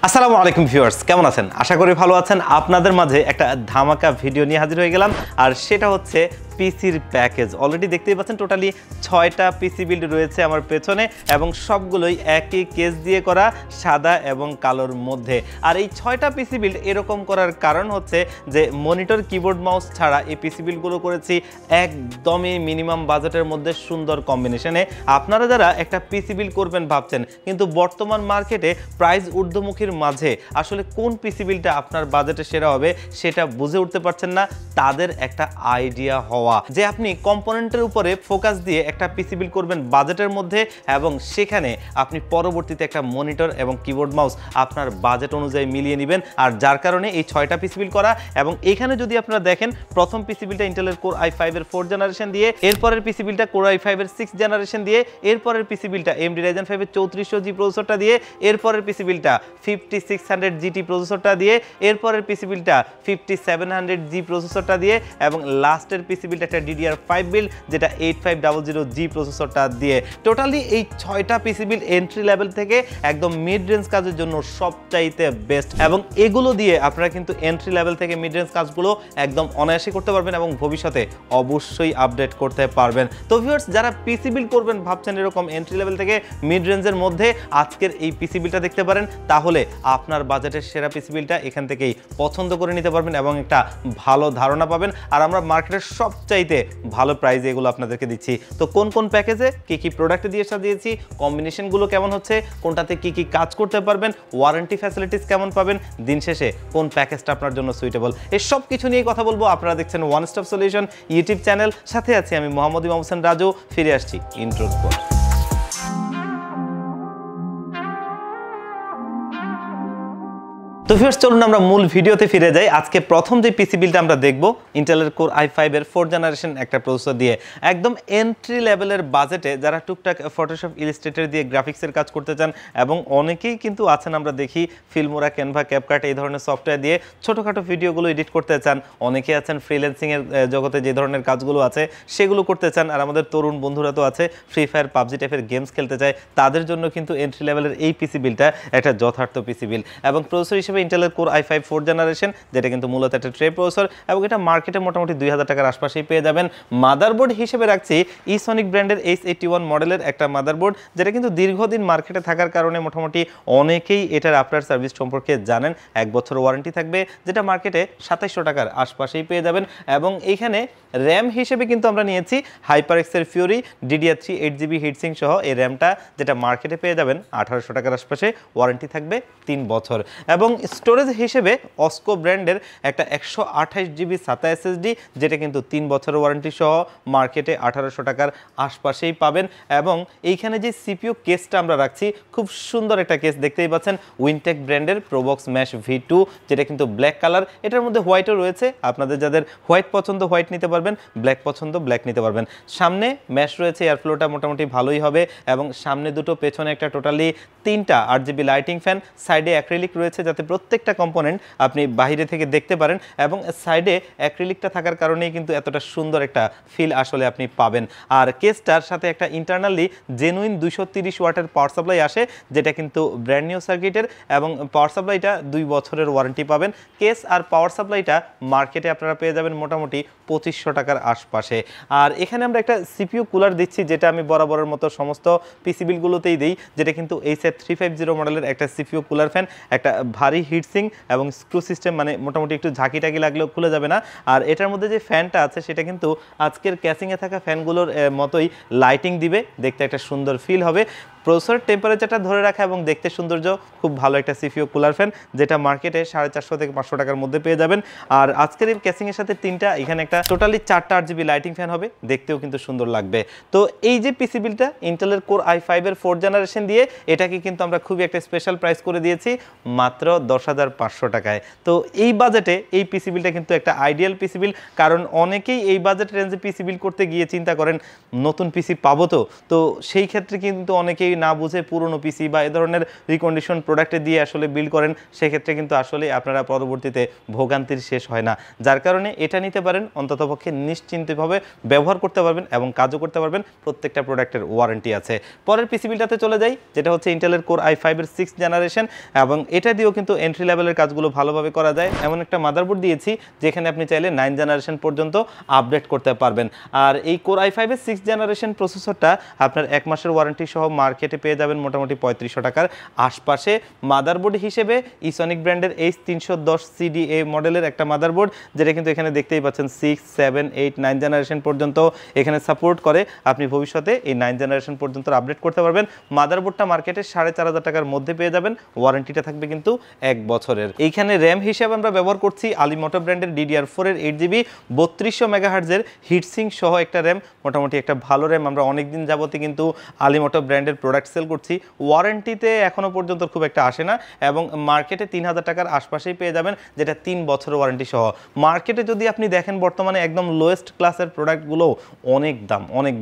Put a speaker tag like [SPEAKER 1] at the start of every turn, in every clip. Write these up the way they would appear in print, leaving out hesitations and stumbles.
[SPEAKER 1] আসসালামু আলাইকুম ভিউয়ার্স, কেমন আছেন? আশা করি ভালো আছেন। আপনাদের মাঝে একটা ধামাকা ভিডিও নিয়ে হাজির হয়ে গেলাম, আর সেটা হচ্ছে পিসির প্যাকেজ। অলরেডি দেখতেই পাচ্ছেন টোটালি 6টা পিসি বিল্ড রয়েছে আমার পেছনে, এবং সবগুলোই একই কেস দিয়ে করা, সাদা এবং কালোর মধ্যে। আর এই 6টা পিসি বিল্ড এরকম করার কারণ হচ্ছে যে মনিটর, কিবোর্ড, মাউস ছাড়া এই পিসি বিল্ডগুলো করেছি একদমই মিনিমাম বাজেটের মধ্যে সুন্দর কম্বিনেশনে। আপনারা যারা একটা পিসি বিল্ড করবেন ভাবছেন, কিন্তু বর্তমান মার্কেটে প্রাইস ঊর্ধ্বমুখীর মাঝে আসলে কোন পিসি বিলটা আপনার বাজেটে সেরা হবে সেটা বুঝে উঠতে পারছেন না, তাদের একটা আইডিয়া হওয়া যে আপনি কম্পোনেন্টের উপরে ফোকাস দিয়ে একটা পিসি বিল করবেন বাজেটের মধ্যে, এবং সেখানে আপনি পরবর্তীতে একটা মনিটর এবং কিবোর্ড মাউস আপনার বাজেট অনুযায়ী মিলিয়ে নেবেন। আর যার কারণে এই 6টা পিসি বিল করা। এবং এখানে যদি আপনারা দেখেন, প্রথম পিসি বিলটা ইন্টেলের কোর i5 এর 4th জেনারেশন দিয়ে, এরপরের পিসি বিলটা কোর i5 এর 6th জেনারেশন দিয়ে, এরপরের পিসি বিলটা AMD Ryzen 5 এর 3400G প্রসেসরটা দিয়ে, এরপরের পিসি বিলটা 5600GT প্রসেসরটা দিয়ে, এরপরের পিসি বিলটা 5700G প্রসেসরটা দিয়ে, এবং লাস্টের পিসি বিলটা একটা DDR5 বিল যেটা 8500G প্রসেসরটা দিয়ে। টোটালি এই 6টা পিসি বিল এন্ট্রি লেভেল থেকে একদম মিড রেঞ্জ কাজের জন্য সবচাইতে বেস্ট, এবং এগুলো দিয়ে আপনারা কিন্তু এন্ট্রি লেভেল থেকে মিড রেঞ্জ কাজগুলো একদম অনায়াসে করতে পারবেন এবং ভবিষ্যতে অবশ্যই আপডেট করতে পারবেন। তো ভিউয়ার্স, যারা পিসি বিল করবেন ভাবছেন এরকম এন্ট্রি লেভেল থেকে মিড রেঞ্জের মধ্যে, আজকের এই পিসি বিলটা দেখতে পারেন, তাহলে আপনার বাজেটের সেরা পিসি বিলটা এখান থেকেই পছন্দ করে নিতে পারবেন এবং একটা ভালো ধারণা পাবেন। আর আমরা মার্কেটের সবচাইতে ভালো প্রাইসে এগুলো আপনাদেরকে দিচ্ছি। তো কোন কোন প্যাকেজে কি কি প্রোডাক্ট দিয়ে সাজিয়েছি, কম্বিনেশনগুলো কেমন হচ্ছে, কোনটাতে কি কি কাজ করতে পারবেন, ওয়ারেন্টি ফ্যাসিলিটিস কেমন পাবেন, দিন শেষে কোন প্যাকেজটা আপনার জন্য সুইটেবল, এই সব কিছু নিয়ে কথা বলবো। আপনারা দেখছেন one stop solution YouTube channel, সাথে আছি আমি মোহাম্মদ ইমাম হোসেন রাজু। ফিরে আসছি ইন্ট্রোর পর। তো ভিউয়ার্স, চলুন আমরা মূল ভিডিওতে ফিরে যাই। আজকে প্রথম যে পিসি বিলটা আমরা দেখব, ইন্টেলের কোর i5 এর 4th জেনারেশন একটা প্রসেসর দিয়ে, একদম এন্ট্রি লেভেলের বাজেটে যারা টুকটাক ফটোশপ, ইলাস্ট্রেটর দিয়ে গ্রাফিক্সের কাজ করতে চান, এবং অনেকেই কিন্তু আছেন আমরা দেখি ফিল্মোরা, ক্যানভা, ক্যাপকাট এই ধরনের সফটওয়্যার দিয়ে ছোটোখাটো ভিডিওগুলো এডিট করতে চান, অনেকে আছেন ফ্রিল্যান্সিংয়ের জগতে যে ধরনের কাজগুলো আছে সেগুলো করতে চান, আর আমাদের তরুণ বন্ধুরা তো আছে ফ্রি ফায়ার, পাবজি টাইপের গেমস খেলতে চায়, তাদের জন্য কিন্তু এন্ট্রি লেভেলের এই পিসি বিলটা একটা যথার্থ পিসি বিল। এবং প্রসেসর হিসেবে ইন্টেলের কোর i5 4th জেনারেশন, যেটা কিন্তু মূলত একটা ট্রে প্রসেসর, এবং এটা মার্কেটে মোটামুটি 2000 টাকার আশপাশেই পেয়ে যাবেন। মাদারবোর্ড হিসেবে রাখছি ইসনিক ব্র্যান্ডের H81 মডেলের একটা মাদারবোর্ড, যেটা কিন্তু দীর্ঘদিন মার্কেটে থাকার কারণে মোটামুটি অনেকেই এটার আফটার সার্ভিস সম্পর্কে জানেন। 1 বছর ওয়ারেন্টি থাকবে, যেটা মার্কেটে 2700 টাকার আশপাশেই পেয়ে যাবেন। এবং এইখানে র্যাম হিসেবে কিন্তু আমরা নিয়েছি হাইপারএক্সের ফিউরি DDR3 8GB হিটসিং সহ এই র্যামটা, যেটা মার্কেটে পেয়ে যাবেন 1800 টাকার আশপাশে, ওয়ারেন্টি থাকবে 3 বছর। এবং স্টোরেজ হিসেবে অস্কো ব্র্যান্ডের একটা 128GB SATA SSD, যেটা কিন্তু 3 বছরের ওয়ারেন্টি সহ মার্কেটে 1800 টাকার আশপাশেই পাবেন। এবং এইখানে যে সিপিইউ কেসটা আমরা রাখছি, খুব সুন্দর একটা কেস দেখতেই পাচ্ছেন, উইনটেক ব্র্যান্ডের প্রোবক্স ম্যাশ V2, যেটা কিন্তু ব্ল্যাক কালার, এটার মধ্যে হোয়াইটও রয়েছে। আপনাদের যাদের হোয়াইট পছন্দ হোয়াইট নিতে পারবেন, ব্ল্যাক পছন্দ ব্ল্যাক নিতে পারবেন। সামনে ম্যাশ রয়েছে, এয়ারফ্লোটা মোটামুটি ভালোই হবে, এবং সামনে দুটো, পেছনে একটা, টোটালি 3টা 8GB লাইটিং ফ্যান, সাইডে অ্যাক্রিলিক রয়েছে যাতে প্রত্যেকটা কম্পোনেন্ট আপনি বাইরে থেকে দেখতে পারেন, এবং সাইডে অ্যাক্রিলিকটা থাকার কারণেই কিন্তু এতটা সুন্দর একটা ফিল আসলে আপনি পাবেন। আর কেসটার সাথে একটা ইন্টারনালি জেনুইন 230 ওয়াটের পাওয়ার সাপ্লাই আসে, যেটা কিন্তু ব্র্যান্ড নিউ সার্কিটের, এবং পাওয়ার সাপ্লাইটা 2 বছরের ওয়ারেন্টি পাবেন। কেস আর পাওয়ার সাপ্লাইটা মার্কেটে আপনারা পেয়ে যাবেন মোটামুটি 2500 টাকার আশপাশে। আর এখানে আমরা একটা সিপিইউ কুলার দিচ্ছি, যেটা আমি বরাবরের মতো সমস্ত পিসি বিলগুলোতেই দিই, যেটা কিন্তু HF350 মডেলের একটা সিপিইউ কুলার ফ্যান, একটা ভারী হিটসিং এবং স্ক্রু সিস্টেম, মানে মোটামুটি একটু ঝাঁকি টাকি লাগলেও খুলে যাবে না। আর এটার মধ্যে যে ফ্যানটা আছে সেটা কিন্তু আজকের ক্যাসিংয়ে থাকা ফ্যানগুলোর মতোই লাইটিং দিবে, দেখতে একটা সুন্দর ফিল হবে। প্রসেসর টেম্পারেচারটা ধরে রাখা এবং দেখতে সৌন্দর্য, খুব ভালো একটা সিপিইউ কুলার ফ্যান, যেটা মার্কেটে 450 থেকে 500 টাকার মধ্যে পেয়ে যাবেন। আর আজকের এই ক্যাসিংয়ের সাথে 3টা, এখানে একটা, টোটালি 4টা 8GB লাইটিং ফ্যান হবে, দেখতেও কিন্তু সুন্দর লাগবে। তো এই যে পিসি বিলটা ইন্টেলের কোর i5 এর 4th জেনারেশন দিয়ে, এটাকে কিন্তু আমরা খুবই একটা স্পেশাল প্রাইস করে দিয়েছি মাত্র 10,500 টাকায়। তো এই বাজেটে এই পিসি বিলটা কিন্তু একটা আইডিয়াল পিসি বিল, কারণ অনেকেই এই বাজেট রেঞ্জে পিসি বিল করতে গিয়ে চিন্তা করেন নতুন পিসি পাবো, তো সেই ক্ষেত্রে কিন্তু অনেকেই না বুঝে পুরনো পিসি বা এই ধরনের রিকন্ডিশন প্রোডাক্টে দিয়ে আসলে বিল্ড করেন, সেক্ষেত্রে কিন্তু আসলে আপনারা পরবর্তীতে ভোগান্তির শেষ হয় না। যার কারণে এটা নিতে পারেন, অন্ততপক্ষে নিশ্চিন্তভাবে ব্যবহার করতে পারবেন এবং কাজও করতে পারবেন, প্রত্যেকটা প্রোডাক্টের ওয়ারেন্টি আছে। পরের পিসি বিলটাতে চলে যাই, যেটা হচ্ছে ইন্টেলের কোর i5 এর 6th জেনারেশন, এবং এটা দিয়েও কিন্তু এন্ট্রি লেভেলের কাজগুলো ভালোভাবে করা যায়। এমন একটা মাদারবোর্ড দিয়েছি যেখানে আপনি চাইলে 9 জেনারেশন পর্যন্ত আপডেট করতে পারবেন। আর এই কোর i5 এর 6th জেনারেশন প্রসেসরটা আপনার 1 মাসের ওয়ারেন্টি সহ মার্কেটে পেয়ে যাবেন মোটামুটি 3500 টাকার আশপাশে। মাদারবোর্ড হিসেবে ইসনিক ব্র্যান্ডের H310 CDA মডেলের একটা মাদারবোর্ড, যেটা কিন্তু এখানে দেখতেই পাচ্ছেন 6, 7, 8, 9 জেনারেশন পর্যন্ত এখানে সাপোর্ট করে। আপনি ভবিষ্যতে এই 9 জেনারেশন পর্যন্ত আপডেট করতে পারবেন। মাদারবোর্ডটা মার্কেটে 4500 টাকার মধ্যে পেয়ে যাবেন, ওয়ারেন্টিটা থাকবে কিন্তু 1 বছরের। এইখানে র্যাম হিসেবে আমরা ব্যবহার করছি আলিমোটো ব্র্যান্ডের DDR4 এর 8GB 3200 মেগাহার্জের হিটসিং সহ একটা র্যাম, মোটামুটি একটা ভালো র্যাম। আমরা অনেকদিন যাবতই কিন্তু আলিমোটো ব্র্যান্ডের প্রোডাক্ট সেল করছি, ওয়ারেন্টিতে এখনো পর্যন্ত খুব একটা আসে না, এবং মার্কেটে 3000 টাকার আশপাশেই পেয়ে যাবেন, যেটা 3 বছর ওয়ারেন্টি সহ। মার্কেটে যদি আপনি দেখেন বর্তমানে একদম লোয়েস্ট ক্লাসের প্রোডাক্টগুলো অনেক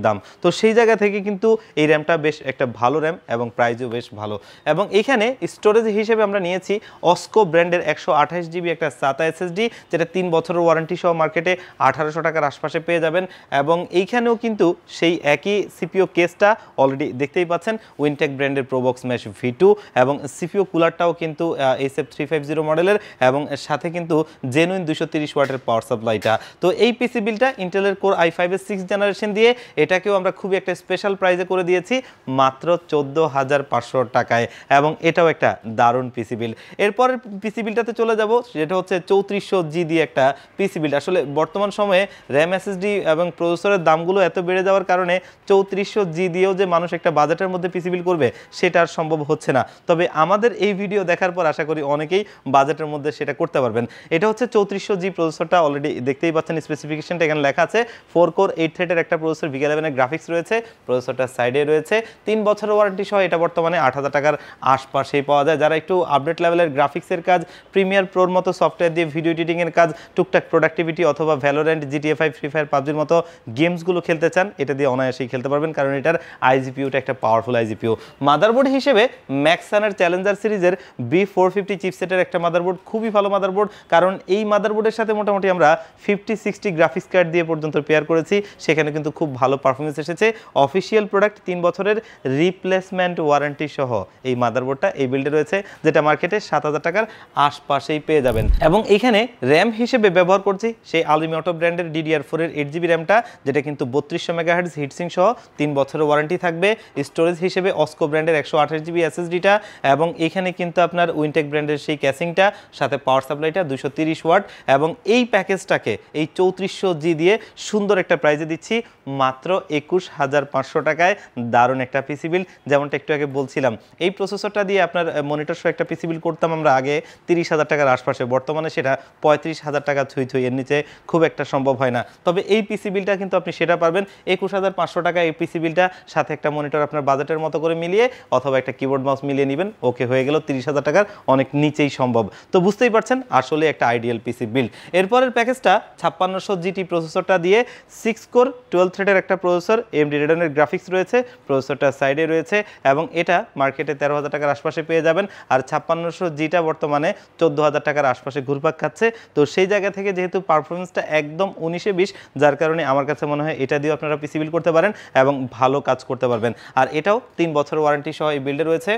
[SPEAKER 1] দাম, তো সেই জায়গা থেকে কিন্তু এই র্যামটা বেশ একটা ভালো র্যাম এবং প্রাইসও বেশ ভালো। এবং এইখানে স্টোরেজ হিসেবে আমরা নিয়েছি অস্কো ব্র্যান্ডের 128GB একটা SATA SSD, যেটা 3 বছরের ওয়ারেন্টি সহ মার্কেটে 1800 টাকার আশপাশে পেয়ে যাবেন। এবং এইখানেও কিন্তু সেই একই সিপিও কেসটা অলরেডি দেখতেই পাচ্ছেন, উইনটেক ব্র্যান্ডের প্রোবক্স ম্যাশ V2, এবং সিপিও কুলারটাও কিন্তু SF350 মডেলের, এবং সাথে কিন্তু জেনুইন 230 ওয়াটের পাওয়ার সাপ্লাইটা। তো এই পিসি বিলটা ইন্টেলের কোর i5 এর 6th জেনারেশন দিয়ে এটাকেও আমরা খুবই একটা স্পেশাল প্রাইসে করে দিয়েছি মাত্র 14500 টাকায়, এবং এটাও একটা দারুণ পিসি বিল। এরপরের পিসি বিলটাতে চলে যাব, যেটা হচ্ছে 3400G দিয়ে একটা পিসি বিল। আসলে বর্তমান সময়ে র্যাম এসএসডি এবং প্রসেসরের দামগুলো এত বেড়ে যাওয়ার কারণে 3400G দিয়েও যে মানুষ একটা বাজেটের মধ্যে পিসি বিল করবে সেটা আর সম্ভব হচ্ছে না। তবে আমাদের এই ভিডিও দেখার পর আশা করি অনেকেই বাজেটের মধ্যে সেটা করতে পারবেন। এটা হচ্ছে 3400G প্রসেসরটা, অলরেডি দেখতেই পাচ্ছেন স্পেসিফিকেশনটা এখানে লেখা আছে। 4 কোর 8 থ্রেডের একটা প্রসেসর, VK11 এর গ্রাফিক্স রয়েছে, প্রসেসরটা সাইডে রয়েছে, 3 বছরের ওয়ারেন্টি সহ এটা বর্তমানে 8000 টাকার আশপাশেই পাওয়া যায়। যারা একটু আপডেট লেভেলের গ্রাফিক্সের কাজ, প্রিমিয়ার প্রোর মতো সফটওয়্যার দিয়ে ভিডিও এডিটিং এর কাজ, টুকটাক প্রোডাক্টিভিটি অথবা ভ্যালোরেন্ট, GTA 5, ফ্রি ফায়ার, পাবজির মতো গেমসগুলো খেলতে চান, এটা দিয়ে অনায়াসেই খেলতে পারবেন, কারণ এটার আইজিপিউটা একটা পাওয়ারফুল আইজিপিউ। মাদারবোর্ড হিসেবে ম্যাক্সানের চ্যালেঞ্জার সিরিজের B450 চিপসেটের একটা মাদারবোর্ড, খুবই ভালো মাদারবোর্ড, কারণ এই মাদারবোর্ডের সাথে মোটামুটি আমরা 50-60 গ্রাফিক্স কার্ড দিয়ে পর্যন্ত পেয়ার করেছি, সেখানে কিন্তু খুব ভালো পারফরমেন্স এসেছে। অফিসিয়াল প্রোডাক্ট 3 বছরের রিপ্লেসমেন্ট ওয়ারেন্টি সহ এই মাদারবোর্ডটা এই বিল্ডে রয়েছে, যেটা মার্কেটে 7000 টাকার আশপাশেই পেয়ে যাবেন। এবং এখানে র্যাম হিসেবে ব্যবহার করছি সেই আলিমোটো ব্র্যান্ডের DDR4 এর 8GB র্যামটা, যেটা কিন্তু 3200 মেগাহার্টজ হিটসিং সহ 3 বছরের ওয়ারেন্টি থাকবে। স্টোরেজ হিসেবে অস্কো ব্র্যান্ডের 128GB SSDটা, এবং এখানে কিন্তু আপনার উইনটেক ব্র্যান্ডের সেই ক্যাসিংটা, সাথে পাওয়ার সাপ্লাইটা 230 ওয়াট, এবং এই প্যাকেজটাকে এই 3400G দিয়ে সুন্দর একটা প্রাইজে দিচ্ছি মাত্র 21500 টাকায়। দারুণ একটা পিসি বিল, যেমনটা একটু আগে বলছিলাম, এই প্রসেসরটা দিয়ে আপনার মনিটর সহ একটা পিসি বিল করতাম আমরা আগে 30,000 টাকার আশপাশে, বর্তমানে সেটা 35,000 টাকা থুই এর নিচে খুব একটা সম্ভব হয় না। তবে এই পিসি বিলটা কিন্তু আপনি সেটা পারবেন 21500 টাকা। এই পিসি বিলটা সাথে একটা মনিটর আপনার বাজেটের মতো করে মিলিয়ে, অথবা একটা কিবোর্ড মাউস মিলিয়ে নেবেন, ওকে হয়ে গেল 30,000 টাকার অনেক নিচেই সম্ভব। তো বুঝতেই পারছেন আসলে একটা আইডিয়াল পিসি বিল্ড। এরপরের প্যাকেজটা 5600GT প্রসেসরটা দিয়ে 6 কোর 12 থ্রেডের একটা প্রসেসর, AMD Radeon গ্রাফিক্স রয়েছে, প্রসেসরটা সাইডে রয়েছে, এবং এটা মার্কেটে 13,000 টাকার আশপাশে পেয়ে যাবেন। আর 5600Gটা বর্তমানে 14,000 টাকার আশপাশে ঘুরপাক খাচ্ছে। তো সেই জায়গা থেকে যেহেতু পারফরমেন্সটা একদম 19-20, যার কারণে আমার কাছে মনে হয় এটা দিয়ে আপনারা পিসি বিল্ড করতে পারেন এবং ভালো কাজ করতে পারবেন। আর এটাও 3 বছর ওয়ারেন্টি সহ এই বিল্ডে রয়েছে।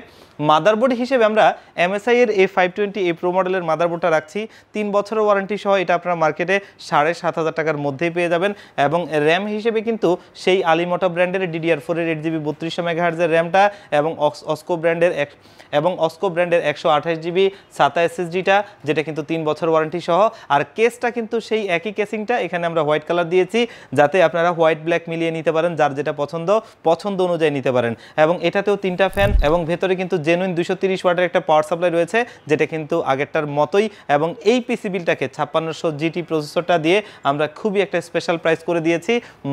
[SPEAKER 1] মাদারবোর্ড হিসেবে আমরা MSI এর A520 Pro মডেলের মাদারবোর্ডটা রাখছি, 3 বছরের ওয়ারেন্টি সহ এটা আপনারা মার্কেটে 7500 টাকার মধ্যেই পেয়ে যাবেন। এবং র্যাম হিসেবে কিন্তু সেই আলিমোটো ব্র্যান্ডের DDR4 এর 8GB 3200 মেগাহার্জের র্যামটা, এবং অস্কো ব্র্যান্ডের 128GB SATA SSDটা, যেটা কিন্তু 3 বছর ওয়ারেন্টি সহ। আর কেসটা কিন্তু সেই একই কেসিংটা, এখানে আমরা হোয়াইট কালার দিয়েছি যাতে আপনারা হোয়াইট ব্ল্যাক মিলিয়ে নিতে পারেন, যার যেটা পছন্দ অনুযায়ী নিতে পারেন। এবং এটাতেও 3টা ফ্যান, এবং ভেতরে কিন্তু জেনুইন 230 ওয়াটের একটা পাওয়ার সাপ্লাই রয়েছে, যেটা কিন্তু আগেরটার মতোই। এবং এই পিসি বিলটাকে 5600GT প্রসেসরটা দিয়ে আমরা খুবই একটা স্পেশাল প্রাইস করে দিয়েছি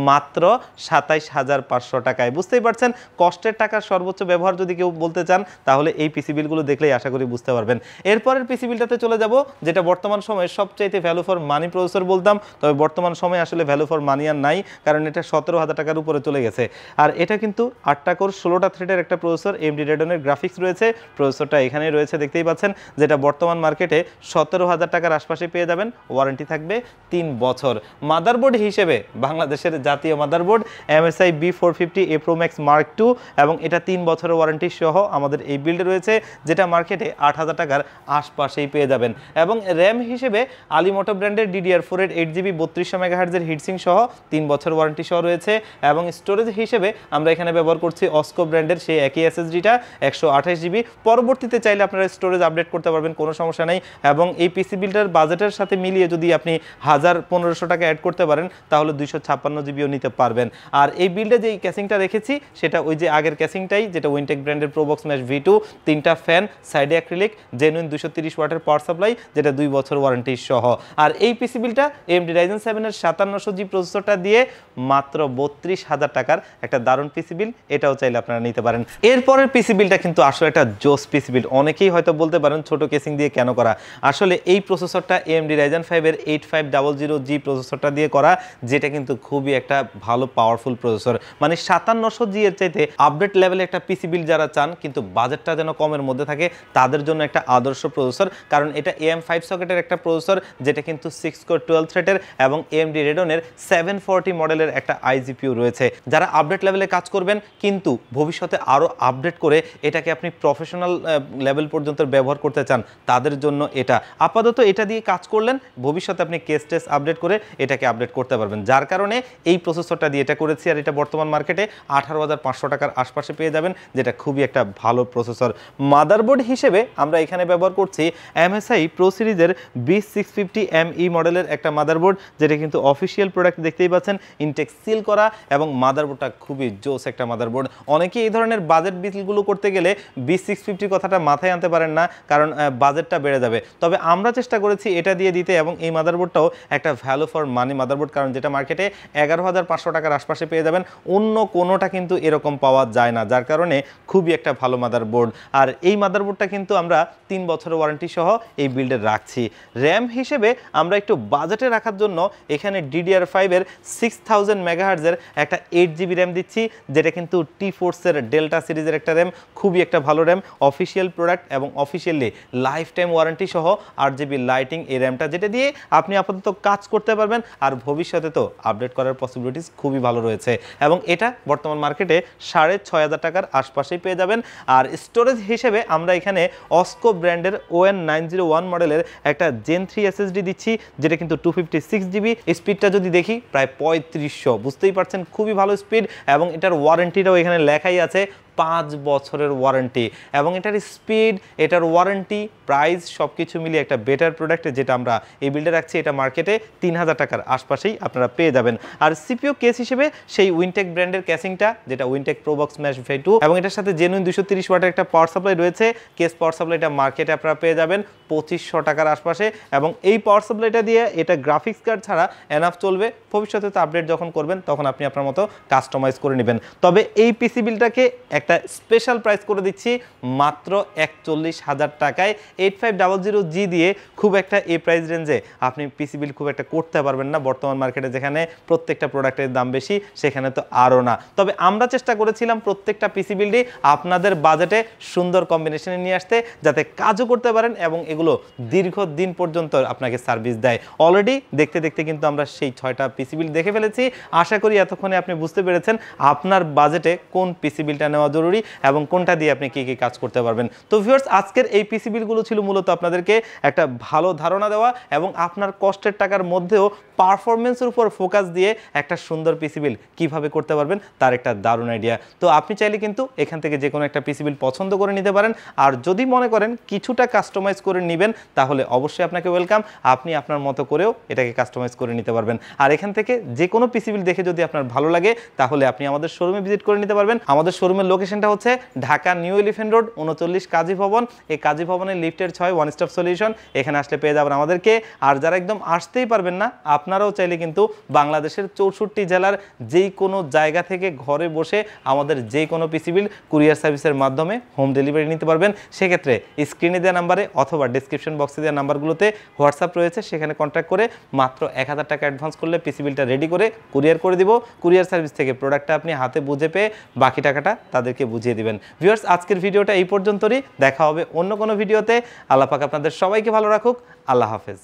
[SPEAKER 1] মাত্র 27500 টাকায়। বুঝতেই পারছেন কষ্টের টাকার সর্বোচ্চ ব্যবহার যদি কেউ বলতে চান, তাহলে এই পিসি বিলগুলো দেখলেই আশা করি বুঝতে পারবেন। এরপরের পিসি বিলটাতে চলে যাব, যেটা বর্তমান সময়ে সবচাইতে ভ্যালু ফর মানি প্রসেসর বলতাম, তবে বর্তমান সময়ে আসলে ভ্যালু ফর মানি আর নাই, কারণ এটা 17,000 টাকার উপরে চলে গেছে। আর এটা কিন্তু 8টা কোর 16টা থ্রেডের একটা প্রসেসর, AMD Radeon-এর গ্রাফিক্স রয়েছে। প্রসেসরটা এখানেই রয়েছে, দেখতেই পাচ্ছেন, যেটা বর্তমান মার্কেটে 17,000 টাকার আশপাশে পেয়ে যাবেন। ওয়ারেন্টি থাকবে 3 বছর। মাদারবোর্ড হিসেবে বাংলাদেশের জাতীয় motherboard MSI B450 A Pro Max Mark II, এবং এটা 3 বছরের ওয়ারেন্টি সহ আমাদের এই বিল্ডে রয়েছে, যেটা মার্কেটে 8,000 টাকার আশপাশেই পেয়ে যাবেন। এবং র্যাম হিসেবে আলিমোটো ব্র্যান্ডের DDR4 এর 8GB 3200 MHz এর হিটসিং সহ 3 বছর ওয়ারেন্টি সহ রয়েছে। এবং স্টোরেজ হিসেবে আমরা এখানে ব্যবহার করছি অস্কো ব্র্যান্ডের সেই একই SSD-টা 128GB। পরবর্তীতে চাইলে আপনারা স্টোরেজ আপডেট করতে পারবেন, কোনো সমস্যা নেই। এবং এই পিসি বিল্ডের বাজেটের সাথে মিলিয়ে যদি আপনি 1000-1500 টাকা অ্যাড করতে পারেন তাহলে 256GB নিতে পারবেন। আর এই বিল্ডে যেই ক্যাসিংটা রেখেছি সেটা ওই যে আগের ক্যাসিংটাই, যেটা উইনটেক ব্র্যান্ডের প্রোবক্স ম্যাশ V2, 3টা ফ্যান, সাইডে অ্যাক্রিলিক, জেনুইন 230 ওয়াটের পাওয়ার সাপ্লাই, যেটা 2 বছর ওয়ারেন্টি সহ। আর এই পিসি বিলটা AMD Ryzen 7 এর 5700G প্রসেসরটা দিয়ে মাত্র 32,000 টাকার একটা দারুণ পিসি বিল, এটাও চাইলে আপনারা নিতে পারেন। এরপরের পিসি বিলটা কিন্তু আসলে একটা জোস পিসি বিল। অনেকেই হয়তো বলতে পারেন ছোট কেসিং দিয়ে কেন করা, আসলে এই প্রসেসরটা AMD Ryzen 5 এর 8500G প্রসেসরটা দিয়ে করা, যেটা কিন্তু খুবই একটা ভালো পাওয়ারফুল প্রসেসর। মানে 5700G এর চাইতে আপডেট লেভেলে একটা পিসি বিল যারা চান কিন্তু বাজেটটা যেন কমের মধ্যে থাকে, তাদের জন্য একটা আদর্শ প্রসেসর। কারণ এটা AM5 সকেটের একটা প্রসেসর, যেটা কিন্তু 6 কোর 12 থ্রেডের, এবং AMD Radeon-এর 740 মডেলের একটা iGPU রয়েছে। যারা আপডেট লেভেলে কাজ করবেন কিন্তু ভবিষ্যতে আরও আপডেট করে এটাকে আপনি প্রফেশনাল লেভেল পর্যন্ত ব্যবহার করতে চান, তাদের জন্য এটা। আপাতত এটা দিয়ে কাজ করলেন, ভবিষ্যতে আপনি কেস টেস্ট আপডেট করে এটাকে আপডেট করতে পারবেন। যার কারণে এই প্রসেসরটা দিয়ে এটা করেছি। আর এটা বর্তমান মার্কেটে 18,500 টাকার আশপাশে পেয়ে যাবেন, যেটা খুবই একটা ভালো প্রসেসর। মাদারবোর্ড হিসেবে আমরা এখানে ব্যবহার করছি MSI Pro সিরিজের B650ME মডেলের একটা মাদারবোর্ড, যেটা কিন্তু অফিসিয়াল প্রোডাক্ট, দেখতেই পাচ্ছেন, ইনটেক সিল করা, এবং মাদারবোর্ডটা খুবই জোস একটা মাদারবোর্ড। অনেকেই এই ধরনের বাজেট বিলগুলো করতে গেলে B650 কথাটা মাথায় আনতে পারেন না, কারণ বাজেটটা বেড়ে যাবে। তবে আমরা চেষ্টা করেছি এটা দিয়ে দিতে, এবং এই মাদারবোর্ডটাও একটা ভ্যালু ফর মানি মাদারবোর্ড, কারণ যেটা মার্কেটে 11,500 টাকার আশপাশে পেয়ে যাবেন। অন্য কোনোটা কিন্তু এরকম পাওয়া যায় না, যার কারণে খুবই একটা ভালো মাদারবোর্ড। আর এই মাদারবোর্ডটা কিন্তু আমরা 3 বছরের ওয়ারেন্টি সহ এই বিল্ডে রাখছি। র্যাম হিসেবে আমরা একটু বাজেটে রাখার জন্য এখানে DDR5 এর 6000 MHz এর একটা 8GB র্যাম দিচ্ছি, যেটা কিন্তু T-Force এর ডেল্টা সিরিজের একটা র্যাম, খুবই একটা ভালো র্যাম, অফিসিয়াল প্রোডাক্ট, এবং অফিসিয়ালি লাইফ টাইম ওয়ারেন্টি সহ 8GB লাইটিং এই র্যামটা, যেটা দিয়ে আপনি আপাতত কাজ করতে পারবেন। আর ভবিষ্যতে তো আপডেট করার পসিবিলিটিস খুবই ভালো রয়েছে। এবং এটা বর্তমান মার্কেটে 6,500 টাকার আশপাশেই পেয়ে যাবেন। আর স্টোরেজ হিসেবে আমরা এখানে অস্কো ব্র্যান্ডের ON901 মডেলের একটা Gen 3 SSD দিচ্ছি, যেটা কিন্তু 256GB। স্পিডটা যদি দেখি প্রায় 3500, বুঝতেই পারছেন খুবই ভালো স্পিড। এবং এটার ওয়ারেন্টিটাও এখানে লেখাই আছে 5 বছরের ওয়ারেন্টি, এবং এটার স্পিড, এটার ওয়ারেন্টি, প্রাইস সব কিছু মিলিয়ে একটা বেটার প্রোডাক্ট, যেটা আমরা এই বিল্ডে রাখছি। এটা মার্কেটে 3,000 টাকার আশপাশেই আপনারা পেয়ে যাবেন। আর সিপিইউ কেস হিসেবে সেই উইনটেক ব্র্যান্ডের ক্যাসিংটা, যেটা উইনটেক প্রোবক্স ম্যাশ V2, এবং এটার সাথে জেনুইন 230 ওয়াটের একটা পাওয়ার সাপ্লাই রয়েছে। কেস পাওয়ার সাপ্লাইটা মার্কেটে আপনারা পেয়ে যাবেন 2500 টাকার আশপাশে, এবং এই পাওয়ার সাপ্লাইটা দিয়ে এটা গ্রাফিক্স কার্ড ছাড়া এনাফ চলবে। ভবিষ্যতে তো আপডেট যখন করবেন তখন আপনি আপনার মতো কাস্টমাইজ করে নেবেন। তবে এই পিসি বিলটাকে একটা স্পেশাল প্রাইস করে দিচ্ছি মাত্র 41,000 টাকায়। 8500G দিয়ে খুব একটা এই প্রাইস রেঞ্জে আপনি পিসি বিল খুব একটা করতে পারবেন না বর্তমান মার্কেটে, যেখানে প্রত্যেকটা প্রোডাক্টের দাম বেশি, সেখানে তো আরও না। তবে আমরা চেষ্টা করেছিলাম প্রত্যেকটা পিসি বিলটি আপনাদের বাজেটে সুন্দর কম্বিনেশনে নিয়ে আসতে, যাতে কাজও করতে পারেন এবং এগুলো দীর্ঘদিন পর্যন্ত আপনাকে সার্ভিস দেয়। অলরেডি দেখতে দেখতে কিন্তু আমরা সেই 6টা পিসি বিল দেখে ফেলেছি। আশা করি এতক্ষণে আপনি বুঝতে পেরেছেন আপনার বাজেটে কোন পিসি বিলটা নেওয়া জরুরি এবং কোনটা দিয়ে আপনি কি কি কাজ করতে পারবেন। তো ভিউয়ার্স, আজকের এই পিসি বিলগুলো ছিল মূলত আপনাদেরকে একটা ভালো ধারণা দেওয়া এবং আপনার কষ্টের টাকার মধ্যেও পারফরমেন্সের উপর ফোকাস দিয়ে একটা সুন্দর পিসি বিল কীভাবে করতে পারবেন তার একটা দারুণ আইডিয়া। তো আপনি চাইলে কিন্তু এখান থেকে যে কোনো একটা পিসি বিল পছন্দ করে নিতে পারেন। আর যদি মনে করেন কিছুটা কাস্টমাইজ করে নেবেন তাহলে অবশ্যই আপনাকে ওয়েলকাম, আপনি আপনার মতো করেও এটাকে কাস্টমাইজ করে নিতে পারবেন। আর এখান থেকে যে কোনো পিসি বিল দেখে যদি আপনার ভালো লাগে তাহলে আপনি আমাদের শোরুমে ভিজিট করে নিতে পারবেন। আমাদের শোরুমের লোকেশনটা হচ্ছে ঢাকা নিউ এলিফ্যান্ট রোড 39 কাজী ভবন। এই কাজী ভবনের লিফটের 6 ওয়ান স্টপ সলিউশন, এখানে আসলে পেয়ে যাবেন আমাদেরকে। আর যারা একদম আসতেই পারবেন না, আপনারাও চাইলে কিন্তু বাংলাদেশের 64 জেলার যেই কোনো জায়গা থেকে ঘরে বসে আমাদের যে কোনো পিসি বিল কুরিয়ার সার্ভিসের মাধ্যমে হোম ডেলিভারি নিতে পারবেন। সেক্ষেত্রে স্ক্রিনে দেওয়া নাম্বারে অথবা ডিসক্রিপশন বক্সে দেওয়া নাম্বারগুলোতে হোয়াটসঅ্যাপ রয়েছে, সেখানে কন্ট্যাক্ট করে মাত্র 1000 টাকা অ্যাডভান্স করলে পিসি বিলটা রেডি করে কুরিয়ার করে দিব। কুরিয়ার সার্ভিস থেকে প্রোডাক্টটা আপনি হাতে বুঝে পেয়ে বাকি টাকাটা তাদের আমাদেরকে বুঝিয়ে দিবেন। ভিউয়ার্স, আজকের ভিডিওটা এই পর্যন্তই। দেখা হবে অন্য কোনো ভিডিওতে। আল্লাহ পাক আপনাদের সবাইকে ভালো রাখুক। আল্লাহ হাফেজ।